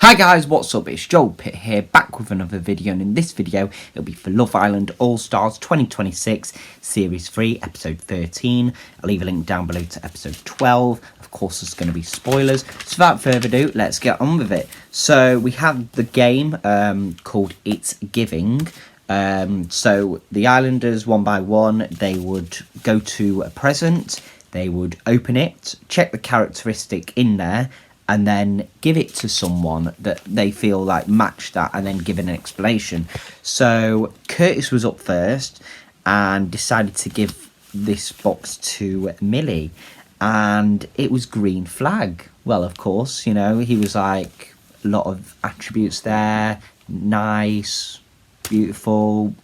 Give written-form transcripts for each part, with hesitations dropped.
Hi guys, what's up? It's Joel Pitt here, back with another video, and in this video it'll be for Love Island All Stars 2026 Series 3 Episode 13. I'll leave a link down below to Episode 12. Of course there's going to be spoilers, so without further ado, let's get on with it. So we have the game called It's Giving. So the Islanders, one by one, they would go to a present, they would open it, check the characteristic in there, and then give it to someone that they feel like matched that, and then give an explanation. So Curtis was up first and decided to give this box to Millie, and it was green flag. Well, of course, you know, he was like, a lot of attributes there, nice, beautiful,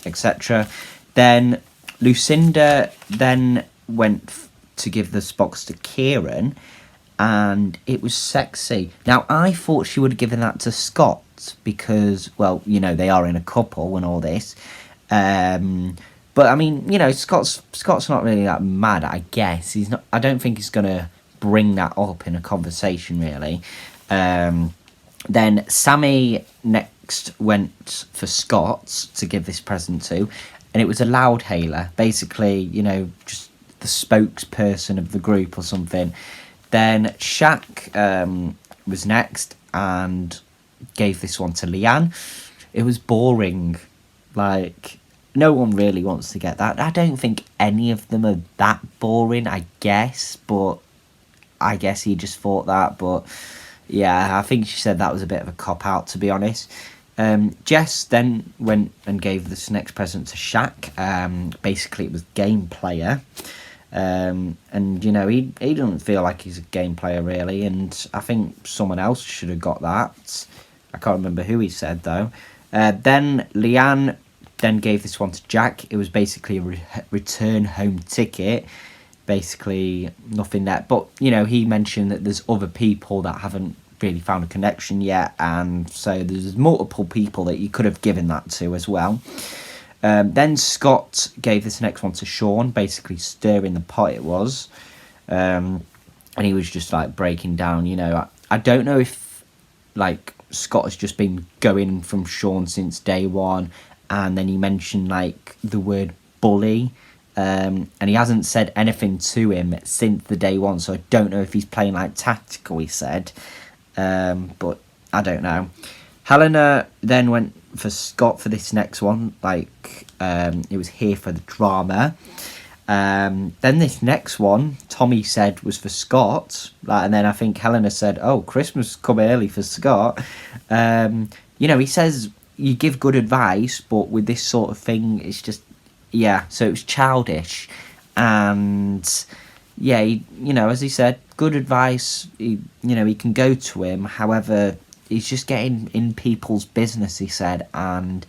etc. Then Lucinda then went to give this box to Kieran, and it was sexy. Now, I thought she would have given that to Scott because, well, you know, they are in a couple and all this. But, I mean, you know, Scott's not really that mad, I guess. He's not. I don't think he's going to bring that up in a conversation, really. Then Sammy next went for Scott to give this present to, and it was a loudhailer. Basically, you know, just the spokesperson of the group or something. Then Shaq was next and gave this one to Leanne. It was boring. Like, no one really wants to get that. I don't think any of them are that boring, I guess. But I guess he just thought that. But yeah, I think she said that was a bit of a cop-out, to be honest. Jess then went and gave this next present to Shaq. Basically, it was Game Player. And you know, he doesn't feel like he's a game player really, and I think someone else should have got that. I can't remember who he said though. Then Leanne then gave this one to Jack. It was basically a return home ticket. Basically nothing there, but you know, he mentioned that there's other people that haven't really found a connection yet, and so there's multiple people that you could have given that to as well. Then Scott gave this next one to Sean, basically stirring the pot it was. And he was just like breaking down, you know. I don't know if like Scott has just been going from Sean since day one, and then he mentioned like the word bully. And he hasn't said anything to him since the day one, so I don't know if he's playing like tactical, he said. But I don't know. Helena then went for Scott for this next one, like it was here for the drama. Then this next one, Tommy said was for Scott, like, and then I think Helena said, "Oh, Christmas come early for Scott." You know, he says you give good advice, but with this sort of thing, it's just so it was childish, and yeah, you know, as he said, good advice. You know, he can go to him, however, he's just getting in people's business, he said, and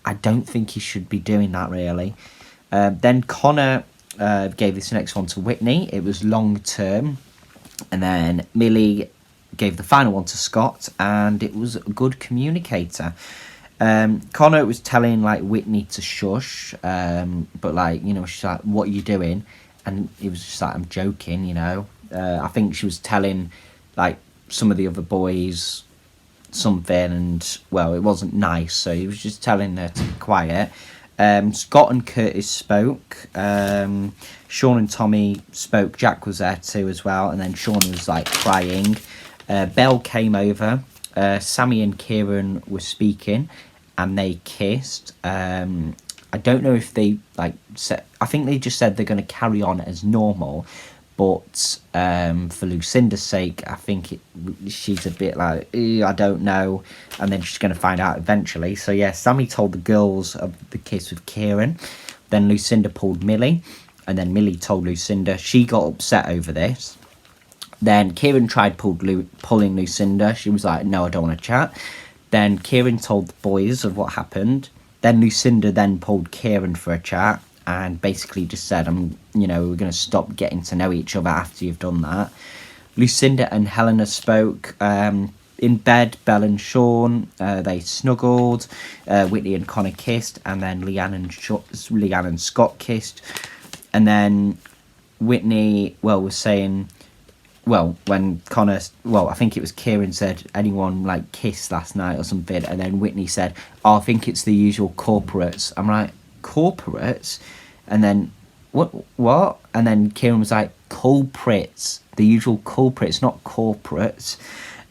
I don't think he should be doing that, really. Then Connor gave this next one to Whitney. It was long term. And then Millie gave the final one to Scott, and it was a good communicator. Connor was telling, like, Whitney to shush, but, like, you know, she's like, "What are you doing?" And he was just like, "I'm joking," you know. I think she was telling, like, some of the other boys something, and well, it wasn't nice, so he was just telling her to be quiet. Scott and Curtis spoke. Sean and Tommy spoke. Jack was there too as well, and then Sean was like crying. Belle came over. Sammy and Kieran were speaking, and they kissed. I don't know if they like said, I think they just said they're going to carry on as normal, but for Lucinda's sake, I think she's a bit like, I don't know, and then she's going to find out eventually. So yeah, Sammy told the girls of the kiss with Kieran, then Lucinda pulled Millie, and then Millie told Lucinda. She got upset over this. Then Kieran tried pulling Lucinda. She was like, "No, I don't want to chat." Then Kieran told the boys of what happened. Then Lucinda then pulled Kieran for a chat, and basically just said, you know, we're going to stop getting to know each other after you've done that. Lucinda and Helena spoke. In bed, Belle and Sean, they snuggled. Whitney and Connor kissed, and then Leanne and Scott kissed. And then Whitney, was saying, well, when Connor, well, I think it was Kieran said, anyone like kissed last night or something, and then Whitney said, oh, I think it's the usual corporates. I'm like, corporates? And then, what? And then Kieran was like, culprits, the usual culprits, not corporates.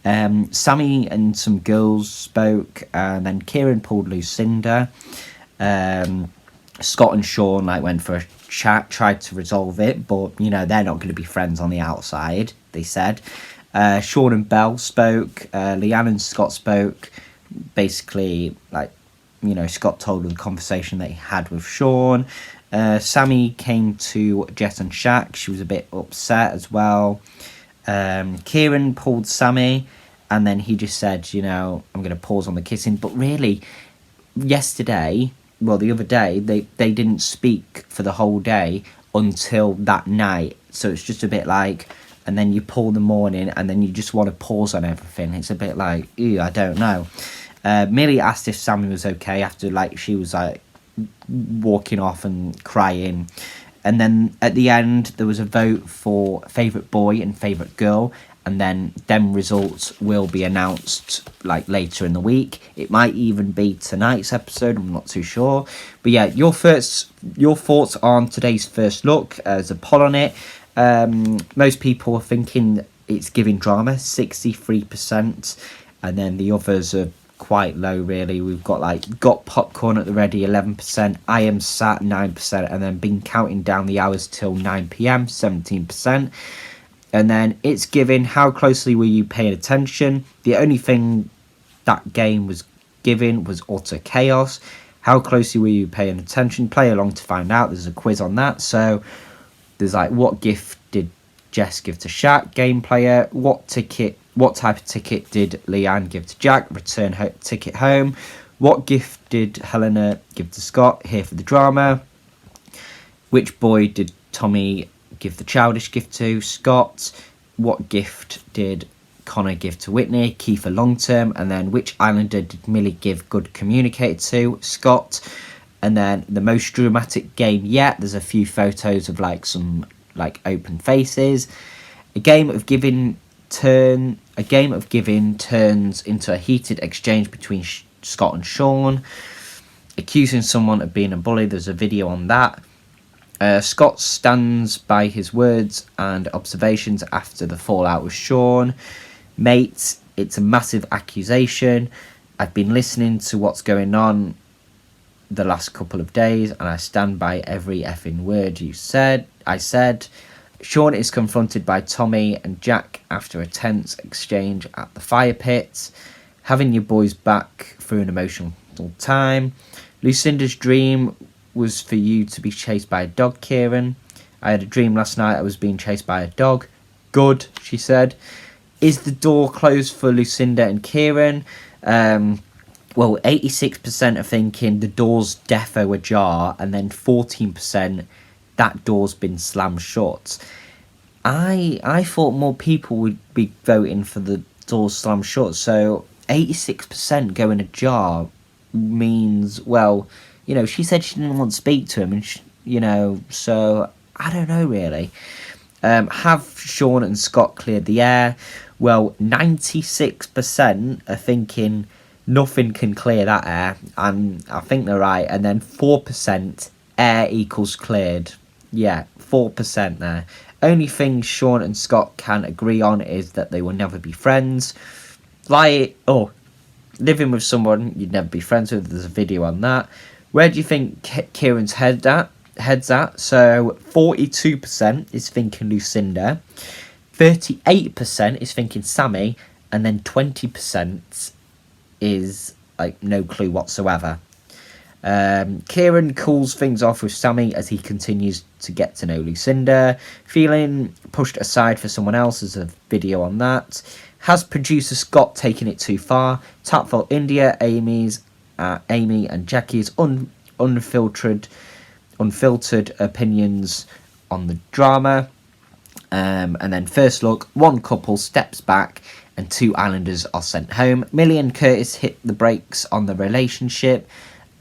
Sammy and some girls spoke, and then Kieran pulled Lucinda. Scott and Sean like went for a chat, tried to resolve it, but you know they're not going to be friends on the outside, they said. Sean and Belle spoke. Leanne and Scott spoke. Basically, like, you know, Scott told of the conversation that he had with Sean. Sammy came to Jess and Shaq. She was a bit upset as well. Kieran pulled Sammy, and then he just said, you know, I'm going to pause on the kissing. But really, yesterday, well, the other day, they didn't speak for the whole day until that night. So it's just a bit like, and then you pull the morning, and then you just want to pause on everything. It's a bit like, ew, I don't know. Millie asked if Sammy was okay after, like, she was, like, walking off and crying. And then at the end, there was a vote for favourite boy and favourite girl. And then them results will be announced like later in the week. It might even be tonight's episode. I'm not too sure. But yeah, your thoughts on today's first look as a poll on it. Most people are thinking it's giving drama, 63%. And then the others are quite low, really. We've got popcorn at the ready, 11%. I am sat, 9%. And then been counting down the hours till 9 p.m, 17%. And then it's given how closely were you paying attention. The only thing that game was given was utter chaos. How closely were you paying attention? Play along to find out. There's a quiz on that. So there's like, what gift did Jess give to Shaq? Game player. What type of ticket did Leanne give to Jack? Return ticket home. What gift did Helena give to Scott? Here for the drama. Which boy did Tommy give the childish gift to? Scott. What gift did Connor give to Whitney? Key for long term. And then which Islander did Millie give good communicator to? Scott. And then the most dramatic game yet, there's a few photos of like some like open faces. A game of giving turns into a heated exchange between Scott and Sean. Accusing someone of being a bully, there's a video on that. Scott stands by his words and observations after the fallout with Sean. Mate, it's a massive accusation. I've been listening to what's going on the last couple of days, and I stand by every effing word I said. Sean is confronted by Tommy and Jack after a tense exchange at the fire pit. Having your boys back through an emotional time. Lucinda's dream was for you to be chased by a dog, Kieran. I had a dream last night I was being chased by a dog. Good, she said. Is the door closed for Lucinda and Kieran? Well, 86% are thinking the door's defo ajar, and then 14% that door's been slammed shut. I thought more people would be voting for the door slammed shut, so 86% going ajar means, well, you know, she said she didn't want to speak to him, and you know, so I don't know really. Have Sean and Scott cleared the air? Well, 96% are thinking nothing can clear that air, and I think they're right. And then 4% air equals cleared. Yeah, 4% there. Only thing Sean and Scott can agree on is that they will never be friends. Living with someone you'd never be friends with. There's a video on that. Where do you think Kieran's head's at? So 42% is thinking Lucinda, 38% is thinking Sammy, and then 20% is like no clue whatsoever. Kieran cools things off with Sammy as he continues to get to know Lucinda. Feeling pushed aside for someone else, there's a video on that. Has producer Scott taken it too far? Tapful India, Amy and Jackie's unfiltered opinions on the drama. And then first look, one couple steps back and two islanders are sent home. Millie and Curtis hit the brakes on the relationship,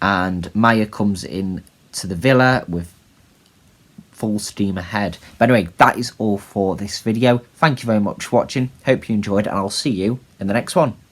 and Maya comes in to the villa with full steam ahead. But anyway, that is all for this video. Thank you very much for watching. Hope you enjoyed, and I'll see you in the next one.